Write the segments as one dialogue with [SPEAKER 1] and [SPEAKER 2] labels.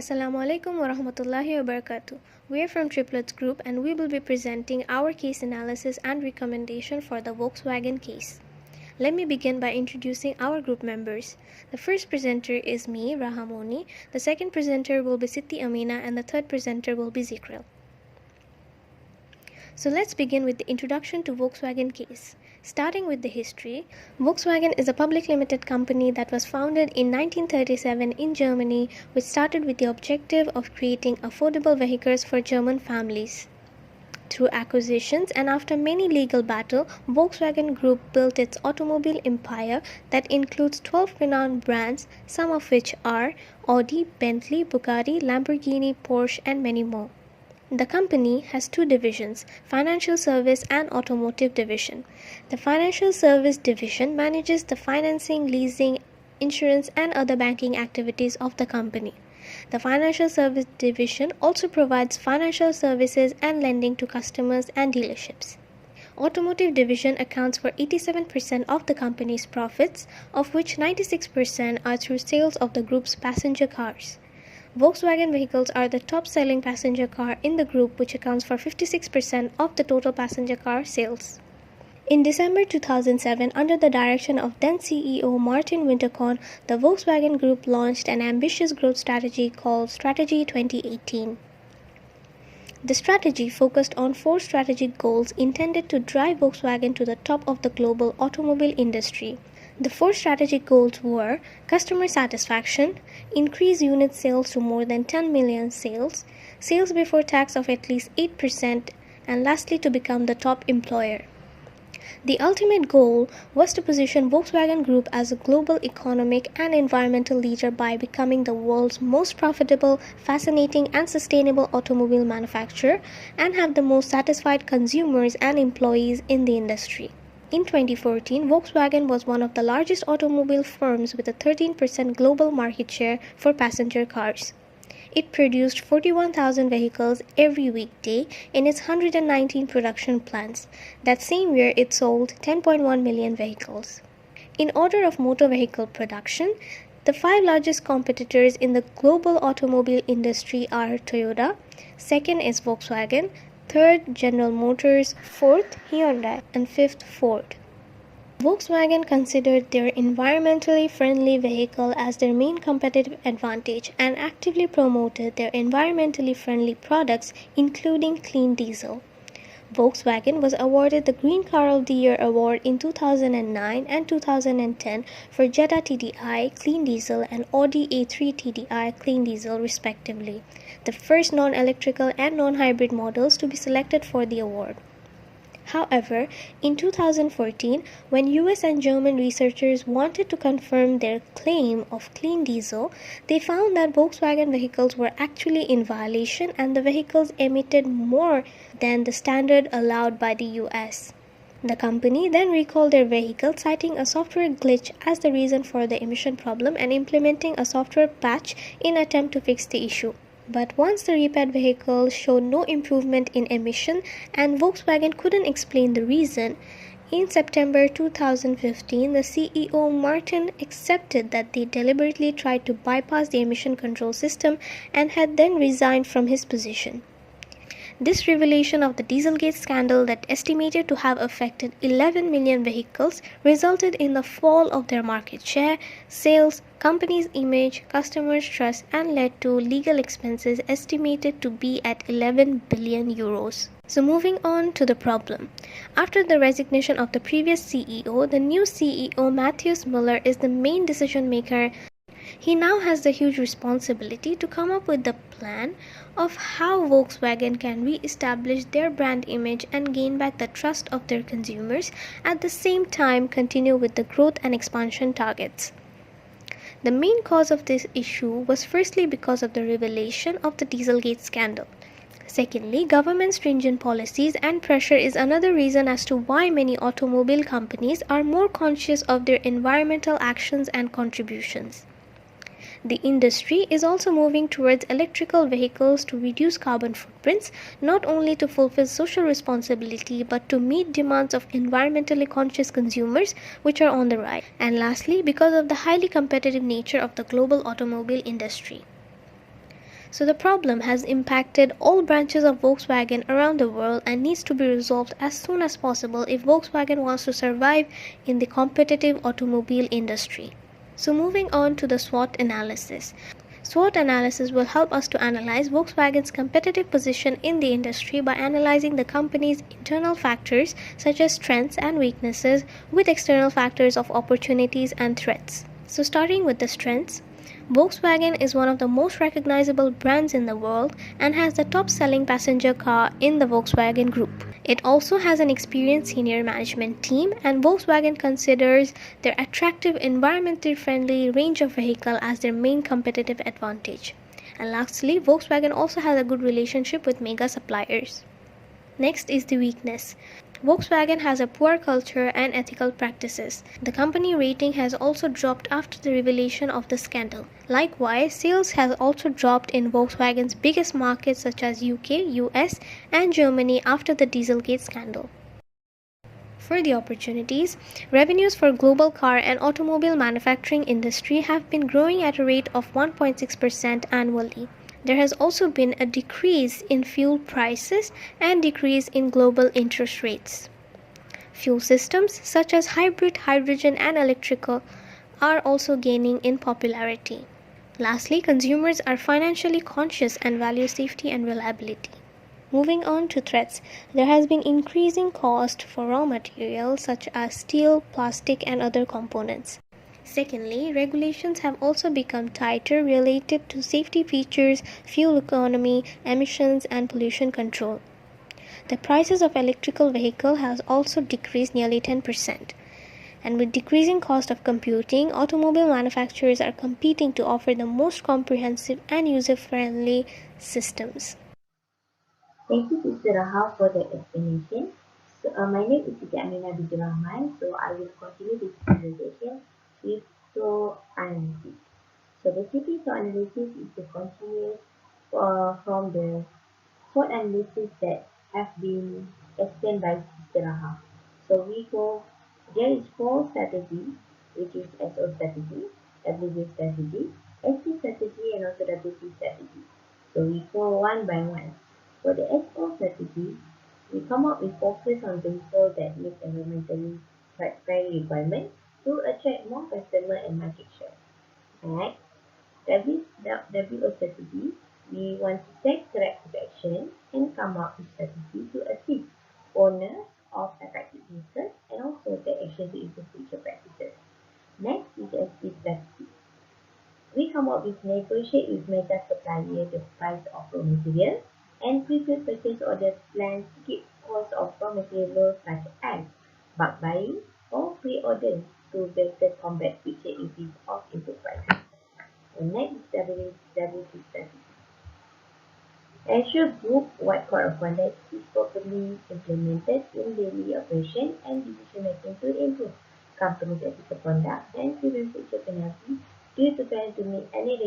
[SPEAKER 1] Assalamu alaikum wa rahmatullahi wa barakatuh. We are from Triplets Group and we will be presenting our case analysis and recommendation for the Volkswagen case. Let me begin by introducing our group members. The first presenter is me, Rahamoni. The second presenter will be Siti Amina and the third presenter will be Zikril. So let's begin with the introduction to Volkswagen case. Starting with the history, Volkswagen is a public limited company that was founded in 1937 in Germany, which started with the objective of creating affordable vehicles for German families. Through acquisitions and after many legal battles, Volkswagen Group built its automobile empire that includes 12 renowned brands, some of which are Audi, Bentley, Bugatti, Lamborghini, Porsche, and many more. The company has two divisions, Financial Service and Automotive Division. The Financial Service Division manages the financing, leasing, insurance and other banking activities of the company. The Financial Service Division also provides financial services and lending to customers and dealerships. Automotive Division accounts for 87% of the company's profits, of which 96% are through sales of the group's passenger cars. Volkswagen vehicles are the top-selling passenger car in the group, which accounts for 56% of the total passenger car sales. In December 2007, under the direction of then CEO Martin Winterkorn, the Volkswagen Group launched an ambitious growth strategy called Strategy 2018. The strategy focused on four strategic goals intended to drive Volkswagen to the top of the global automobile industry. The four strategic goals were customer satisfaction, increase unit sales to more than 10 million sales, sales before tax of at least 8%, and lastly to become the top employer. The ultimate goal was to position Volkswagen Group as a global economic and environmental leader by becoming the world's most profitable, fascinating and sustainable automobile manufacturer and have the most satisfied consumers and employees in the industry. In 2014, Volkswagen was one of the largest automobile firms with a 13% global market share for passenger cars. It produced 41,000 vehicles every weekday in its 119 production plants. That same year, it sold 10.1 million vehicles. In order of motor vehicle production, the five largest competitors in the global automobile industry are Toyota, second is Volkswagen, third, General Motors, fourth, Hyundai, and fifth, Ford. Volkswagen considered their environmentally friendly vehicle as their main competitive advantage and actively promoted their environmentally friendly products, including clean diesel. Volkswagen was awarded the Green Car of the Year award in 2009 and 2010 for Jetta TDI Clean Diesel and Audi A3 TDI Clean Diesel respectively, the first non-electrical and non-hybrid models to be selected for the award. However, in 2014, when US and German researchers wanted to confirm their claim of clean diesel, they found that Volkswagen vehicles were actually in violation and the vehicles emitted more than the standard allowed by the US. The company then recalled their vehicle, citing a software glitch as the reason for the emission problem and implementing a software patch in attempt to fix the issue. But once the repaired vehicle showed no improvement in emission and Volkswagen couldn't explain the reason, in September 2015, the CEO Martin accepted that they deliberately tried to bypass the emission control system and had then resigned from his position. This revelation of the Dieselgate scandal that estimated to have affected 11 million vehicles resulted in the fall of their market share, sales, company's image, customers' trust and led to legal expenses estimated to be at 11 billion euros. So moving on to the problem. After the resignation of the previous CEO, the new CEO Matthias Müller is the main decision maker. He now has the huge responsibility to come up with the plan of how Volkswagen can re-establish their brand image and gain back the trust of their consumers, at the same time continue with the growth and expansion targets. The main cause of this issue was firstly because of the revelation of the Dieselgate scandal. Secondly, government stringent policies and pressure is another reason as to why many automobile companies are more conscious of their environmental actions and contributions. The industry is also moving towards electrical vehicles to reduce carbon footprints, not only to fulfill social responsibility but to meet demands of environmentally conscious consumers, which are on the rise. And lastly, because of the highly competitive nature of the global automobile industry. So the problem has impacted all branches of Volkswagen around the world and needs to be resolved as soon as possible if Volkswagen wants to survive in the competitive automobile industry. So moving on to the SWOT analysis. SWOT analysis will help us to analyze Volkswagen's competitive position in the industry by analyzing the company's internal factors such as strengths and weaknesses with external factors of opportunities and threats. So starting with the strengths, Volkswagen is one of the most recognizable brands in the world and has the top selling passenger car in the Volkswagen Group. It also has an experienced senior management team, and Volkswagen considers their attractive, environmentally friendly range of vehicle as their main competitive advantage. And lastly, Volkswagen also has a good relationship with mega suppliers. Next is the weakness. Volkswagen has a poor culture and ethical practices. The company rating has also dropped after the revelation of the scandal. Likewise, sales has also dropped in Volkswagen's biggest markets such as UK, US, and Germany after the Dieselgate scandal. For the opportunities, revenues for global car and automobile manufacturing industry have been growing at a rate of 1.6% annually. There has also been a decrease in fuel prices and decrease in global interest rates. Fuel systems such as hybrid, hydrogen and electrical are also gaining in popularity. Lastly, consumers are financially conscious and value safety and reliability. Moving on to threats, there has been increasing cost for raw materials such as steel, plastic and other components. Secondly, regulations have also become tighter related to safety features, fuel economy, emissions and pollution control. The prices of electrical vehicle has also decreased nearly 10%. And with decreasing cost of computing, automobile manufacturers are competing to offer the most comprehensive and user-friendly systems.
[SPEAKER 2] Thank you, Sister Rahal, for the explanation. My name is Siti Amina Rahman, so I will continue this presentation with SWOT analysis. So basically, SWOT analysis is the continuous from the SWOT analysis that have been explained by Sister Rahal. So there is four strategies, which is SO strategy, WG strategy, ST strategy, and also WC strategy. So we go one by one. For the SO strategy, we come up with focus on vehicles that meet environmentally friendly requirements to attract more customer and market share. Next, WO strategy, we want to take corrective action and come up with strategy to assist owners of affected vehicles and also take action to improve future practices. Next is ST strategy. We come up with negotiate with mega supplier the price of raw material and prepare purchase order plans to keep cost of raw material low such as bulk buying or pre-order to better combat future increase of input prices. The next is WWT strategy. Ensure group-wide code of conduct is properly implemented in daily operation and decision making to improve company's ethical conduct and prevent future penalties due to failure to meet any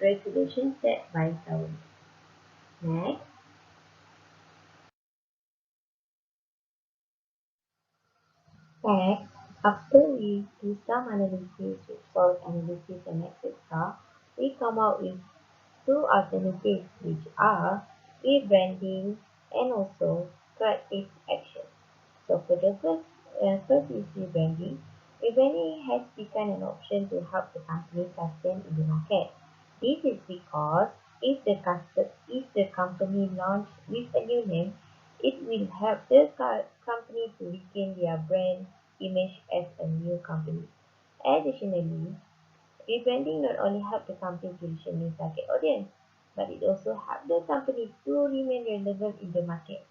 [SPEAKER 2] regulation set by government. Next, next, after we do some analysis with SWOT analysis and etc., we come out with two alternatives which are rebranding and also corrective action. So for the first is rebranding. Rebranding has become an option to help the company sustain in the market. This is because if the company launch with a new name, it will help the company to regain their brand image as a new company. Additionally, rebranding not only help the company to reach a new target audience, but it also help the company to remain relevant in the market.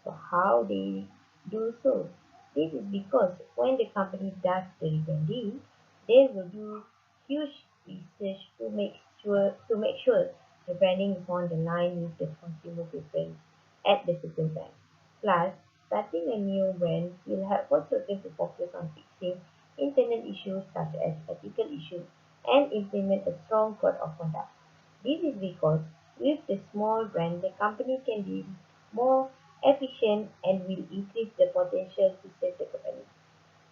[SPEAKER 2] So how they do so? This is because when the company does the rebranding, they will do huge research to make sure the branding is on the line with the consumer preference at the certain time. Plus, starting a new brand will help Volkswagen to focus on fixing internal issues such as ethical issues and implement a strong code of conduct. This is because with the small brand, the company can be more efficient and will increase the potential to save the company.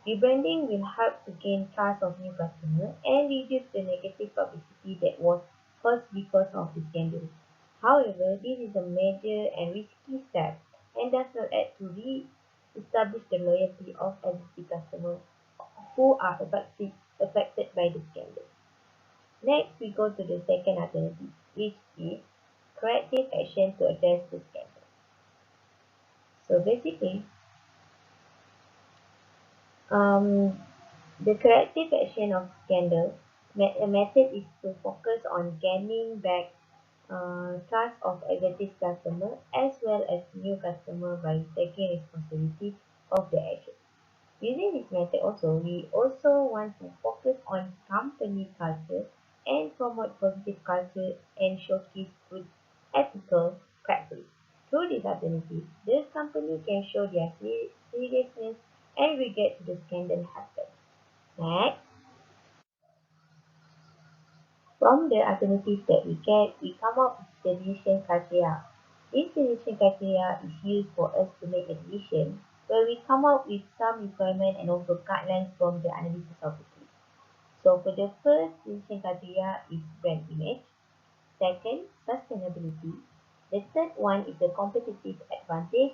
[SPEAKER 2] Rebranding will help to gain trust of new customers and reduce the negative publicity that was first because of the scandal. However, this is a major and risky step and does not add to re-establish the loyalty of existing customers who are affected by the scandal. Next, we go to the second alternative, which is corrective action to address the scandal. So basically, um, the corrective action of scandal method is to focus on gaining back trust of existing customer as well as new customer by taking responsibility of their actions. Using this method also, we also want to focus on company culture and promote positive culture and showcase good ethical practice. Through this alternative, the company can show their seriousness and regret to the scandal happened. Next, from the alternatives that we get, we come up with the decision criteria. This decision criteria is used for us to make a decision where we come up with some requirement and also guidelines from the analysis of the case. So for the first decision criteria is brand image, second sustainability, the third one is the competitive advantage,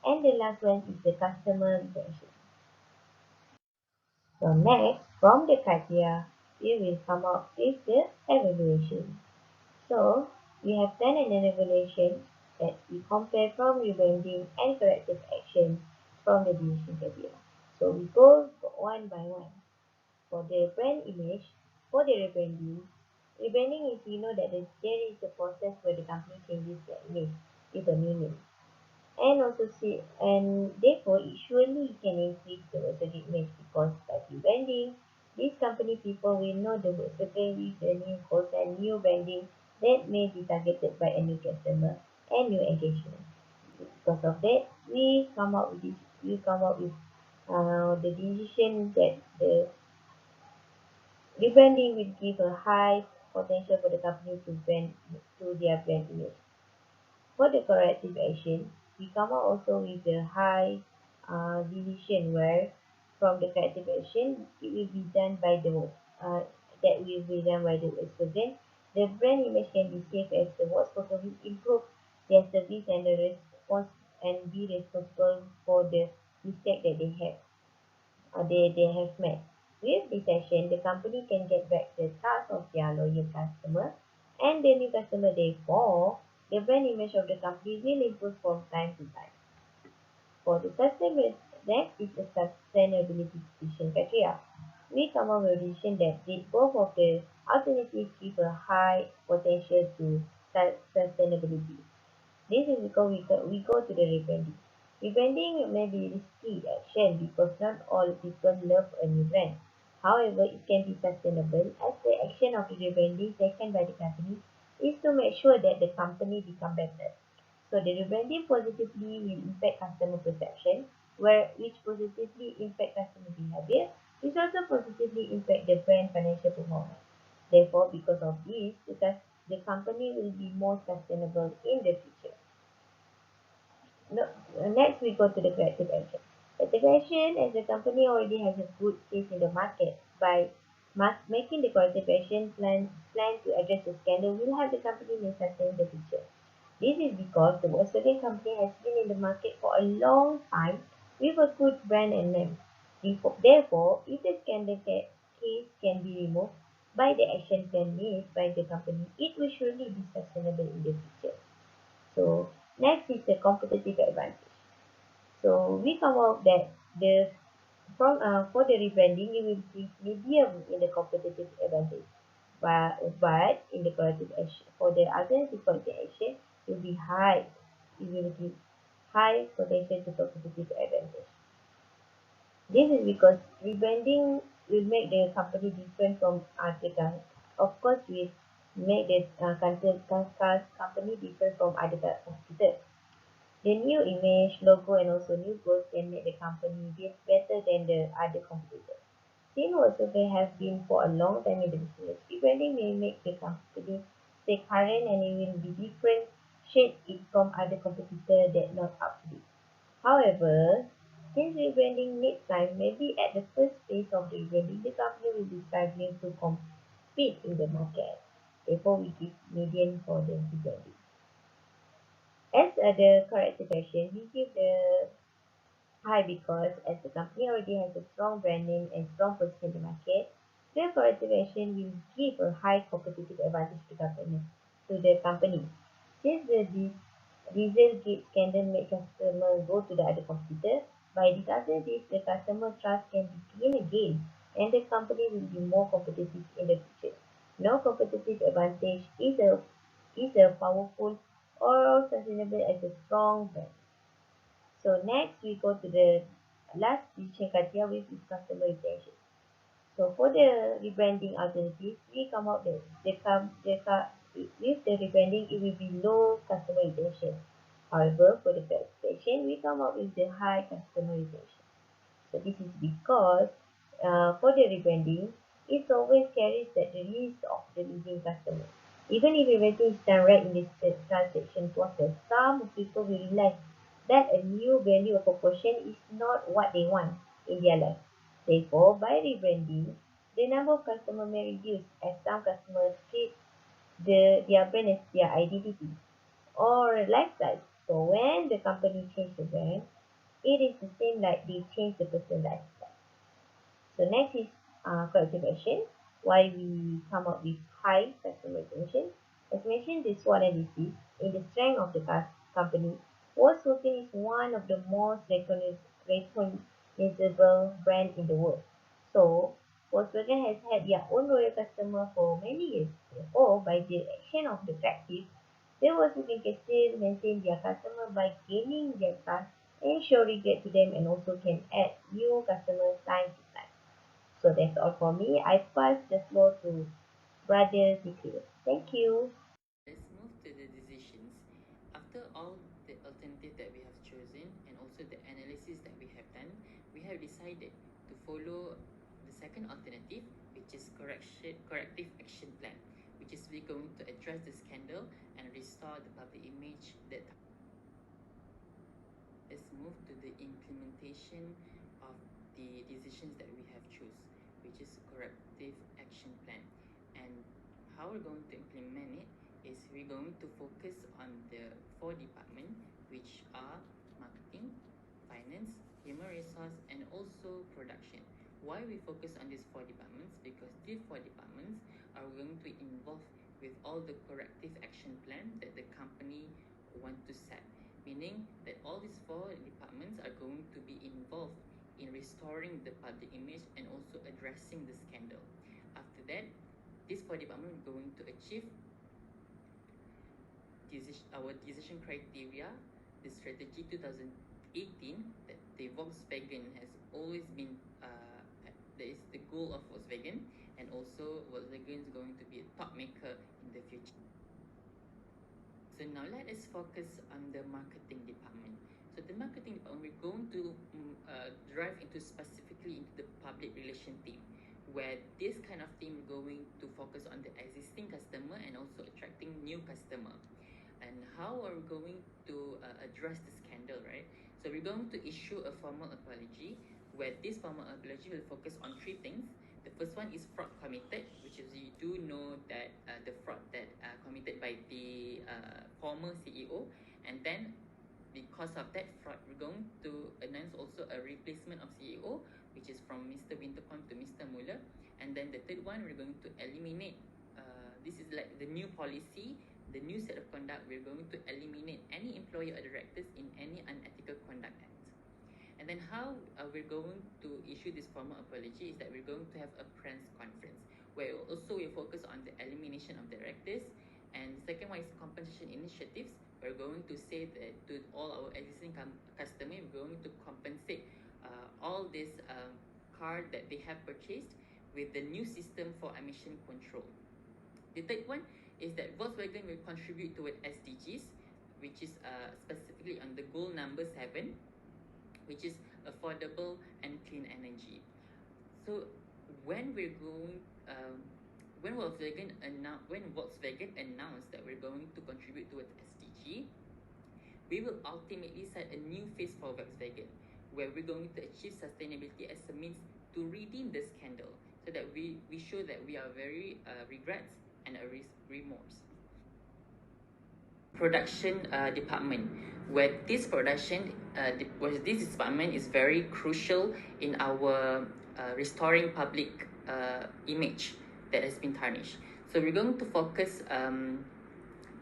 [SPEAKER 2] and the last one is the customer retention. So next, from the criteria, we will come up with the evaluation. So we have done an evaluation that we compare from rebranding and corrective action from the decision criteria. So we go one by one. For the brand image, for the rebranding is we know that there is a process where the company changes their image with a new name. And also see, and therefore it surely can increase the Volkswagen image because by rebranding, these company people will know the Volkswagen with a new cost and new branding that may be targeted by a new customer and new engagement. Because of that, we come up with the decision that the rebranding will give a high potential for the company to their brand image. For the corrective action, we come out also with the high decision where from the corrective action it will be done by the uh, that will be done by the Volkswagen. The brand image can be saved as the Volkswagen will improve their service and the response and be responsible for the mistake that they have made. With this action, the company can get back the trust of their loyal customer and the new customer. Therefore, the brand image of the company will improve from time to time. For the sustainability, next is the sustainability decision criteria. We come up with a decision that both of the alternatives give a high potential to sustainability. This is because we go to the rebranding. Rebranding may be risky action because not all people love a new brand. However, it can be sustainable as the action of the rebranding taken by the company is to make sure that the company become better. So the rebranding positively will impact customer perception, which positively impact customer behavior, which also positively impact the brand financial performance. Therefore, because of this, the company will be more sustainable in the future. No, next we go to the corrective action. Corrective action, as the company already has a good place in the market, by making the corrective action plan to address the scandal will help the company may sustain in the future. This is because the Volkswagen company has been in the market for a long time with a good brand and name. Therefore, if the scandal case can be removed by the action plan made by the company, it will surely be sustainable in the future. So next is the competitive advantage. So we come out that the from for the rebranding it will be medium in the competitive advantage, but in the corrective action for the alternative corrective action it will be high. It will give high potential to competitive advantage. This is because rebranding will make the company different from other companies. Of course, will make the company different from other competitors. The new image, logo, and also new goals can make the company better than the other competitors. Since Volkswagen has been for a long time in the business, rebranding may make the company stay current and it will be differentiate it from other competitors that not up to date. However, since rebranding needs time, maybe at the first phase of rebranding, the company will be struggling to compete in the market. Therefore, we give median for the rebranding. As the corrective action, we give the high because as the company already has a strong brand name and strong position in the market, the corrective action will give a high competitive advantage to the company. Since the Dieselgate scandal made customers go to the other competitor, by disaster this the customer trust can be gained again and the company will be more competitive in the future. No competitive advantage is a powerful or sustainable as a strong brand. So next we go to the last decision criteria which is customer retention. So for the rebranding alternatives, we come out with the rebranding it will be low customer retention. However, for the classification, we come up with the high customer retention. So this is because for the rebranding, it always carries that the risk of the losing customer. Even if everything is done right in this transaction process, some people will realize that a new value or proportion is not what they want in their life. Therefore, by rebranding, the number of customers may reduce as some customers treat their brand as their identity or lifestyle. So when the company change the brand, it is the same like they change the person lifestyle. So next is corrective action. Why we come up with high customer retention. As mentioned, this SWOT analysis in the strength of the company, Volkswagen is one of the most recognizable brand in the world. So Volkswagen has had their own loyal customer for many years. Therefore, by the action of the captive, the Volkswagen can still maintain their customer by gaining their trust and show regret to them and also can add new customers time to time. So that's all for me. I pass the floor to Brother Zikir. Thank you.
[SPEAKER 3] Let's move to the decisions. After all the alternative that we have chosen and also the analysis that we have done, we have decided to follow the second alternative, which is corrective action plan, which is we're going to address the scandal and restore the public image that. Let's move to the implementation of the decisions that we have choose, which is corrective action plan. And how we're going to implement it is we're going to focus on the four departments, which are marketing, finance, human resource, and also production. Why we focus on these four departments? Because these four departments are going to involve with all the corrective action plan that the company want to set, meaning that all these four departments are going to be involved in restoring the public image and also addressing the scandal. After that, these four departments are going to achieve our decision criteria, the strategy 2018 that the Volkswagen has always been that is the goal of Volkswagen, and also Volkswagen is going to be a top maker in the future. So now let us focus on the marketing department. So the marketing department, we're going to drive into specifically into the public relation team, where this kind of team is going to focus on the existing customer and also attracting new customer. And how are we going to address the scandal, right? So we're going to issue a formal apology, where this formal apology will focus on three things. The first one is fraud committed, which is you do know that the fraud that committed by the former CEO, and then because of that fraud, we're going to announce also a replacement of CEO, which is from Mr. Winterkorn to Mr. Muller. And then the third one, we're going to eliminate. This is like the new policy, the new set of conduct. We're going to eliminate any employer or directors in any unethical conduct act. And then how we're going to issue this formal apology is that we're going to have a press conference where also we focus on the elimination of directors. And the second one is compensation initiatives. We're going to say that to all our existing customers, we're going to compensate all this car that they have purchased with the new system for emission control. The third one is that Volkswagen will contribute toward SDGs, which is specifically on the goal number 7, which is affordable and clean energy. So when we're going, when Volkswagen announced that we're going to contribute towards SDG, we will ultimately set a new phase for Volkswagen, where we're going to achieve sustainability as a means to redeem the scandal, so that we show that we are very regrets and a remorse. Production department, where this this department is very crucial in our restoring public image that has been tarnished. So we're going to focus on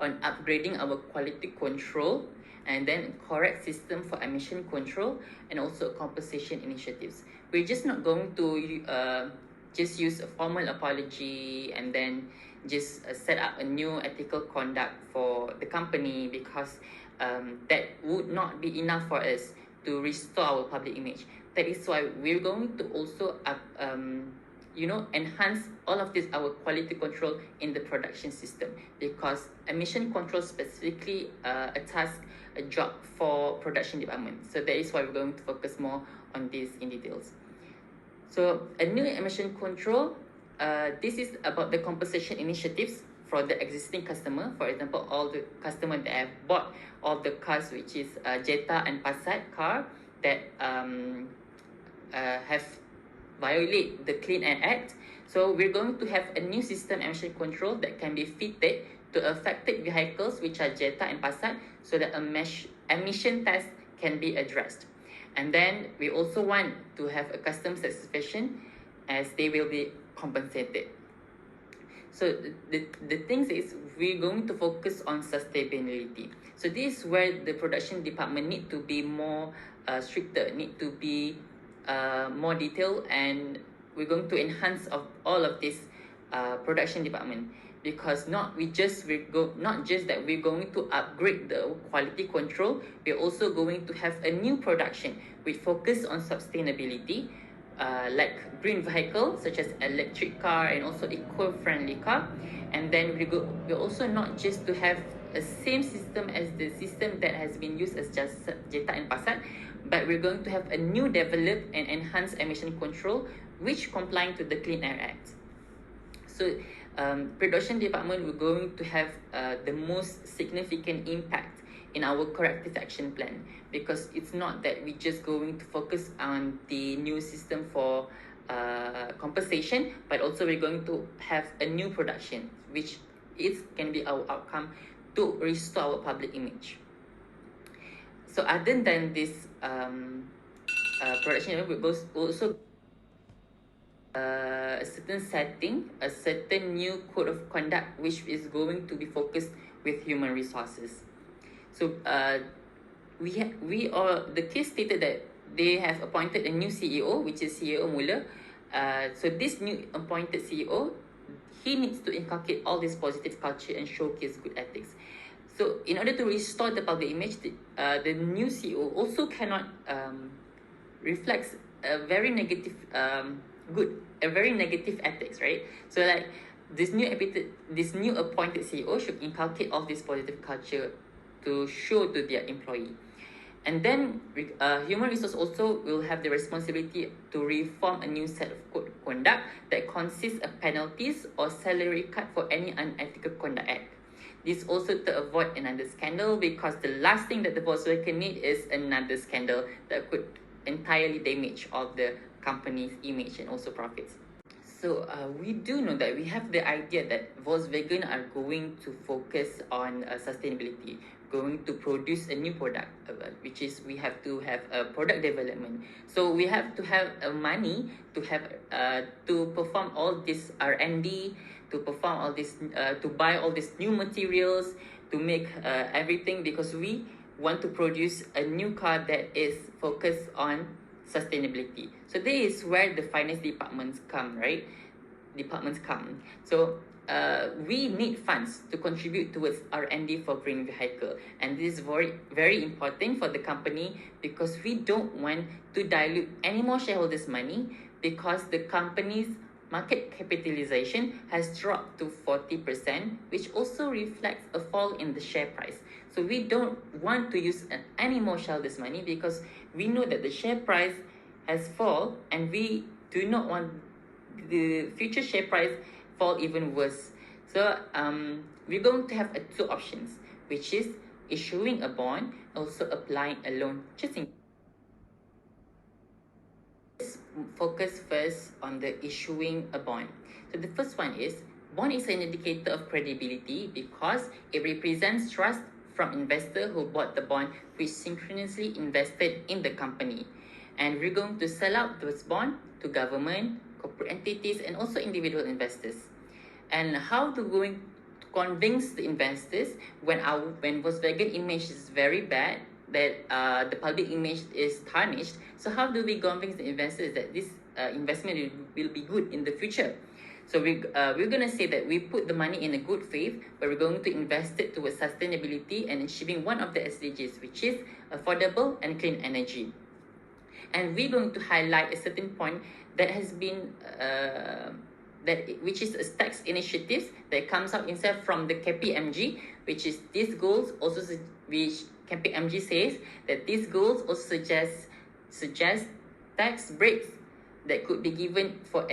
[SPEAKER 3] upgrading our quality control, and then correct system for emission control, and also compensation initiatives. We're just not going to just use a formal apology and then just set up a new ethical conduct for the company, because that would not be enough for us to restore our public image. That is why we're going to also enhance all of this, our quality control in the production system, because emission control specifically a job for production department. So that is why we're going to focus more on this in details. So a new emission control, this is about the compensation initiatives for the existing customer. For example, all the customer that have bought all the cars, which is Jetta and Passat car, that have violate the Clean Air Act. So we're going to have a new system emission control that can be fitted to affected vehicles, which are Jetta and Passat, so that emission test can be addressed. And then we also want to have a custom satisfaction, as they will be compensated. So the things is, we're going to focus on sustainability. So this is where the production department need to be more stricter, need to be more detailed, and we're going to enhance of all of this production department, because not just that we're going to upgrade the quality control, we're also going to have a new production which focus on sustainability, like green vehicle such as electric car and also eco-friendly car. And then we're also not just to have a same system as the system that has been used as just Jetta and Passat, but we're going to have a new developed and enhanced emission control which complying to the Clean Air Act. So production department, we're going to have the most significant impact in our corrective action plan, because it's not that we're just going to focus on the new system for compensation, but also we're going to have a new production which can be our outcome to restore our public image. So other than this production, we also a certain setting, a certain new code of conduct which is going to be focused with human resources. So the case stated that they have appointed a new CEO, which is CEO Muller. So this new appointed CEO, he needs to inculcate all this positive culture and showcase good ethics. So in order to restore the public image, the new CEO also cannot reflects a very negative ethics, right? So like this new appointed CEO should inculcate all this positive culture to show to their employee. And then human resource also will have the responsibility to reform a new set of code of conduct that consists of penalties or salary cut for any unethical conduct act. This also to avoid another scandal, because the last thing that the Volkswagen need is another scandal that could entirely damage all the company's image and also profits. So we do know that we have the idea that Volkswagen are going to focus on sustainability, going to produce a new product, which is we have to have a product development. So we have to have money to have to perform all this R&D, to perform all this, to buy all these new materials, to make everything, because we want to produce a new car that is focused on sustainability. So this is where the finance departments come, right? So we need funds to contribute towards R&D for green vehicle, and this is very, very important for the company, because we don't want to dilute any more shareholders' money, because the company's market capitalization has dropped to 40%, which also reflects a fall in the share price. So we don't want to use any more shareholders' money, because we know that the share price has fallen, and we do not want the future share price fall even worse. So we're going to have two options, which is issuing a bond, also applying a loan. Let's focus first on the issuing a bond. So the first one is bond is an indicator of credibility because it represents trust from investors who bought the bond, which synchronously invested in the company. And we're going to sell out those bonds to government, corporate entities, and also individual investors. And how to going to convince the investors when Volkswagen image is very bad, that the public image is tarnished. So how do we convince the investors that this investment will be good in the future? So we're going to say that we put the money in a good faith, but we're going to invest it towards sustainability and achieving one of the SDGs, which is affordable and clean energy. And we're going to highlight a certain point that has been which is a tax initiatives that comes out instead from the KPMG, which is these goals also which KPMG says that these goals also suggest tax breaks that could be given for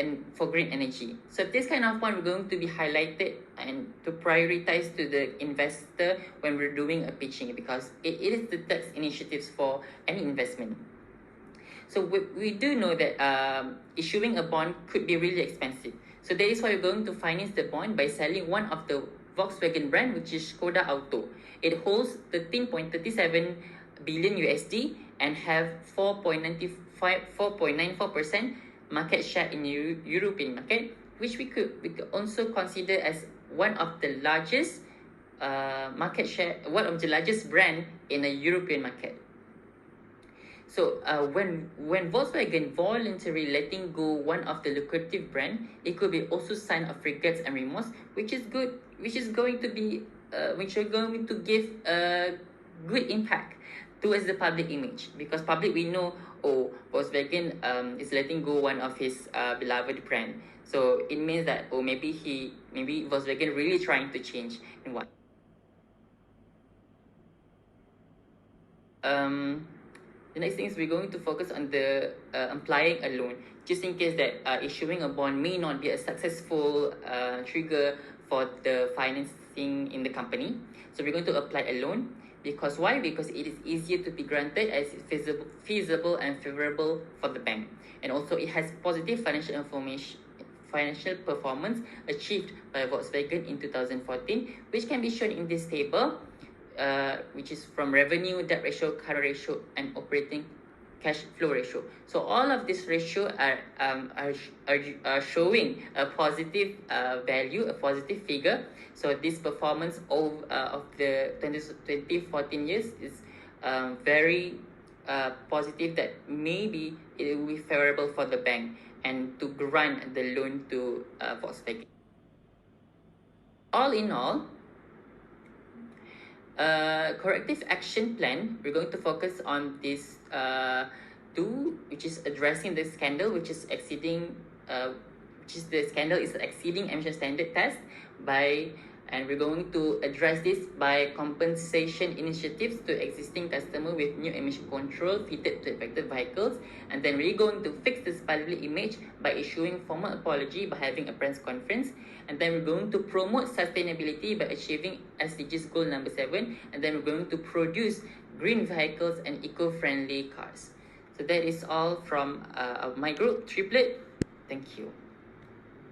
[SPEAKER 3] green energy. So this kind of point we're going to be highlighted and to prioritize to the investor when we're doing a pitching, because it is the tax initiatives for any investment. So we do know that issuing a bond could be really expensive. So that is why we're going to finance the bond by selling one of the Volkswagen brand, which is Skoda Auto. It holds 13.37 billion USD and have 4.94% market share in the European market, which we could also consider as one of the largest market share, one of the largest brand in a European market. So when Volkswagen voluntarily letting go one of the lucrative brand, it could be also sign of regrets and remorse, which is good, which is going to be which are going to give a good impact towards the public image, because public we know, oh, Volkswagen is letting go one of his beloved brand. So it means that, oh, maybe Volkswagen really trying to change and what. The next thing is we're going to focus on the applying a loan, just in case that issuing a bond may not be a successful trigger for the financing in the company. So we're going to apply a loan. Because why? Because it is easier to be granted as it's feasible and favorable for the bank. And also it has positive financial performance achieved by Volkswagen in 2014, which can be shown in this table, which is from revenue, debt ratio, current ratio, and operating cash flow ratio. So all of these ratio are showing a positive value, a positive figure. So this performance of the 2014 years is very positive, that maybe it will be favorable for the bank and to grant the loan to Volkswagen. All in all, corrective action plan, we're going to focus on this two, which is addressing the scandal, which is exceeding emission standard test and we're going to address this by compensation initiatives to existing customer with new emission control fitted to affected vehicles. And then we're going to fix this public image by issuing formal apology, by having a press conference. And then we're going to promote sustainability by achieving SDGs goal number 7. And then we're going to produce green vehicles and eco-friendly cars. So that is all from my group, Triplet. Thank you.